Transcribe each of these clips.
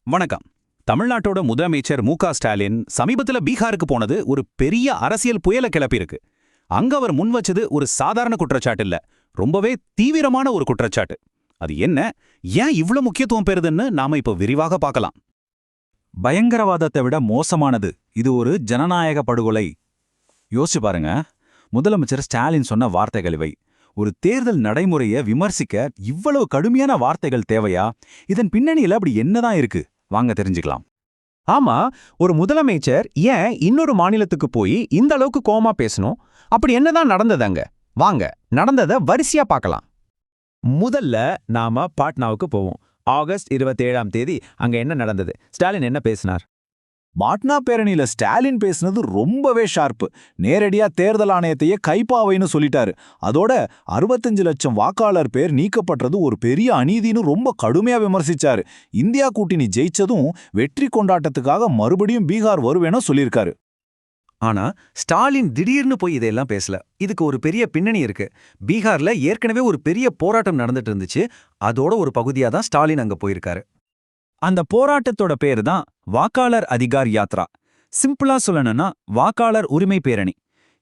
வணக்கம். தமிழ்நாட்டோட முதலமைச்சர் மு.க. ஸ்டாலின் சமீபத்துல பீகாருக்கு போனது ஒரு பெரிய அரசியல் புயலை கிளப்பியிருக்கு. அங்க அவர் முன் வச்சது ஒரு சாதாரண குற்றச்சாட்டு இல்ல, ரொம்பவே தீவிரமான ஒரு குற்றச்சாட்டு. அது என்ன, ஏன் இவ்ளோ முக்கியத்துவம் பெறுதுன்னு நாம இப்ப விரிவாக பார்க்கலாம். பயங்கரவாதத்தை விட மோசமானது, இது ஒரு ஜனநாயக படுகொலை. யோசிச்சு பாருங்க, முதலமைச்சர் ஸ்டாலின் சொன்ன வார்த்தைகள் இவை. ஒரு தேர்தல் நடைமுறையை விமர்சிக்க இவ்வளவு கடுமையான வார்த்தைகள் தேவையா? இதன் பின்னணியில அப்படி என்னதான் இருக்கு? வாங்க தெரிஞ்சுக்கலாம். ஆமா, ஒரு முதலமைச்சர் ஏன் இன்னொரு மாநிலத்துக்கு போய் இந்த அளவுக்கு கோவமா பேசணும்? அப்படி என்னதான் நடந்தது? வாங்க நடந்ததை வரிசையா பார்க்கலாம். முதல்ல நாம பாட்னாவுக்கு போவோம். ஆகஸ்ட் 27ஆம் தேதி அங்க என்ன நடந்தது? ஸ்டாலின் என்ன பேசினார்? பாட்னா பேரணியில ஸ்டாலின் பேசுனது ரொம்பவே ஷார்ப்பு. நேரடியா தேர்தல் ஆணையத்தையே கைப்பாவைன்னு சொல்லிட்டாரு. அதோட 65 லட்சம் வாக்காளர் பேர் நீக்கப்பட்டது ஒரு பெரிய அநீதின்னு ரொம்ப கடுமையா விமர்சிச்சாரு. இந்தியா கூட்டணி ஜெயிச்சதும் வெற்றி கொண்டாட்டத்துக்காக மறுபடியும் பீகார் வருவேன்னு சொல்லியிருக்காரு. ஆனா ஸ்டாலின் திடீர்னு போய் இதெல்லாம் பேசல. இதுக்கு ஒரு பெரிய பின்னணி இருக்கு. பீகார்ல ஏற்கனவே ஒரு பெரிய போராட்டம் நடந்துட்டு இருந்துச்சு. அதோட ஒரு பகுதியா தான் ஸ்டாலின் அங்க போயிருக்காரு. அந்த போராட்டத்தோட பேரு தான் வாக்காளர் அதிகார் யாத்ரா. சிம்பிளா சொல்லணும்னா வாக்காளர் உரிமை பேரணி.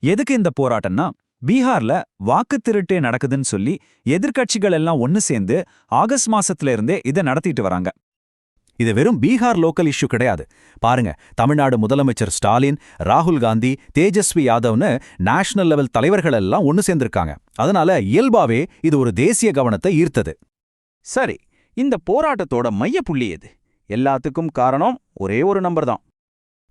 எதுக்கு இந்த போராட்டம்னா, பீகார்ல வாக்கு திருட்டே நடக்குதுன்னு சொல்லி எதிர்க்கட்சிகள் எல்லாம் ஒன்னு சேர்ந்து ஆகஸ்ட் மாசத்துல இருந்தே இதை நடத்திட்டு வராங்க. இது வெறும் பீகார் லோக்கல் இஷ்யூ கிடையாது. பாருங்க, தமிழ்நாடு முதலமைச்சர் ஸ்டாலின், ராகுல் காந்தி, தேஜஸ்வி யாதவ்னு நேஷனல் லெவல் தலைவர்கள் எல்லாம் ஒன்னு சேர்ந்திருக்காங்க. அதனால இயல்பாவே இது ஒரு தேசிய கவனத்தை ஈர்த்தது. சரி, இந்த போராட்டத்தோட மையப்புள்ளி எது? எல்லாத்துக்கும் காரணம் ஒரே ஒரு நம்பர் தான்,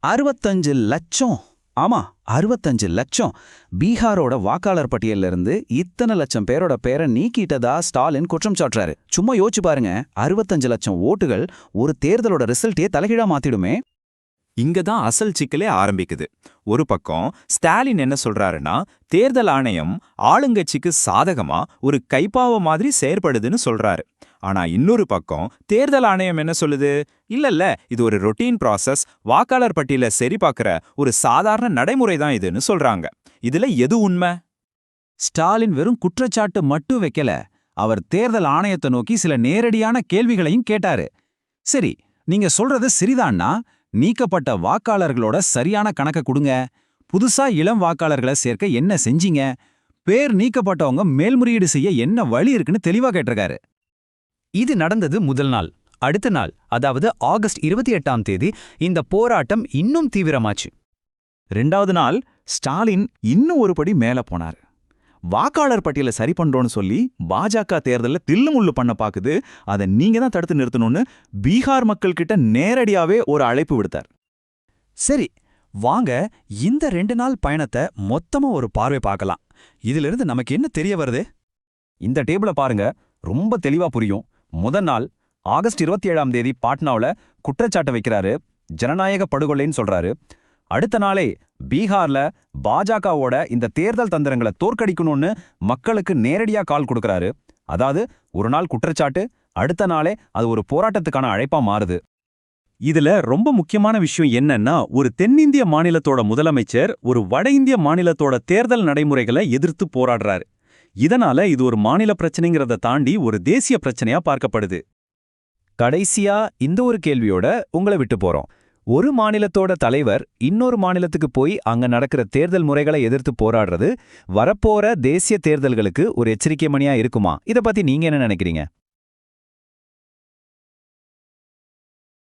65 லட்சம். ஆமா, 65 லட்சம். பீகாரோட வாக்காளர் பட்டியல்ல இருந்து இத்தனை லட்சம் பேரோட பேரை நீக்கிட்டதா ஸ்டாலின் குற்றம் சாட்டுறாரு. சும்மா யோசிச்சு பாருங்க, 65 லட்சம் ஓட்டுகள் ஒரு தேர்தலோட ரிசல்ட்டே தலைகீழா மாத்திடுமே. இங்க தான் அசல் சிக்கலே ஆரம்பிக்குது. ஒரு பக்கம் ஸ்டாலின் என்ன சொல்றாருன்னா, தேர்தல் ஆணையம் ஆளுங்கட்சிக்கு சாதகமா ஒரு கைப்பாவ மாதிரி செயற்படுதுன்னு சொல்றாரு. ஆனா இன்னொரு பக்கம் தேர்தல் ஆணையம் என்ன சொல்லுது? இல்ல, இது ஒரு ரொட்டீன் ப்ராசஸ், வாக்காளர் பட்டியல சரி பார்க்கிற ஒரு சாதாரண நடைமுறை தான் இதுன்னு சொல்றாங்க. இதுல எது உண்மை? ஸ்டாலின் வெறும் குற்றச்சாட்டு மட்டும் வைக்கல, அவர் தேர்தல் ஆணையத்தை நோக்கி சில நேரடியான கேள்விகளையும் கேட்டாரு. சரி, நீங்க சொல்றது சரிதான்னா, நீக்கப்பட்ட வாக்காளர்களோட சரியான கணக்க கொடுங்க. புதுசா இளம் வாக்காளர்களை சேர்க்க என்ன செஞ்சீங்க? பேர் நீக்கப்பட்டவங்க மேல்முறையீடு செய்ய என்ன வழி இருக்குன்னு தெளிவா கேட்டிருக்காரு. இது நடந்தது முதல் நாள். அடுத்த நாள், அதாவது ஆகஸ்ட் 28ஆம் தேதி, இந்த போராட்டம் இன்னும் தீவிரமாச்சு. 2வது நாள் ஸ்டாலின் இன்னும் ஒரு படி மேல போனாரு. வாக்காளர் பட்டியலை சரி பண்றோன்னு சொல்லி பாஜக தேர்தல்ல தில்லுமுள்ளு பண்ண பாக்குது, அதை நீங்க தான் தடுத்து நிறுத்தணும்னு பீகார் மக்கள் கிட்ட நேரடியாவே ஒரு அழைப்பு விடுத்தார். சரி, வாங்க இந்த 2 நாள் பயணத்தை மொத்தமா ஒரு பார்வை பார்க்கலாம். இதிலிருந்து நமக்கு என்ன தெரிய வருது? இந்த டேபிள பாருங்க, ரொம்ப தெளிவா புரியும். முதல் நாள் ஆகஸ்ட் 27ஆம் தேதி பாட்னாவுல குற்றச்சாட்டு வைக்கிறாரு, ஜனநாயக படுகொலைன்னு சொல்றாரு. அடுத்த நாளே பீகார்ல பாஜகவோட இந்த தேர்தல் தந்திரங்களை தோற்கடிக்கணும்னு மக்களுக்கு நேரடியா கால் கொடுக்கறாரு. அதாவது ஒரு நாள் குற்றச்சாட்டு, அடுத்த நாளே அது ஒரு போராட்டத்துக்கான அழைப்பா மாறுது. இதுல ரொம்ப முக்கியமான விஷயம் என்னன்னா, ஒரு தென்னிந்திய மாநிலத்தோட முதலமைச்சர் ஒரு வட இந்திய மாநிலத்தோட தேர்தல் நடைமுறைகளை எதிர்த்து போராடுறாரு. இதனால இது ஒரு மாநில பிரச்சனைங்கிறத தாண்டி ஒரு தேசிய பிரச்சனையா பார்க்கப்படுது. கடைசியா இந்த ஒரு கேள்வியோட உங்களை விட்டு போறோம். ஒரு மாநிலத்தோட தலைவர் இன்னொரு மாநிலத்துக்கு போய் அங்க நடக்கிற தேர்தல் முறைகளை எதிர்த்து போராடுறது வரப்போற தேசிய தேர்தல்களுக்கு ஒரு எச்சரிக்கை மணியா இருக்குமா? இத பத்தி நீங்க என்ன நினைக்கிறீங்க?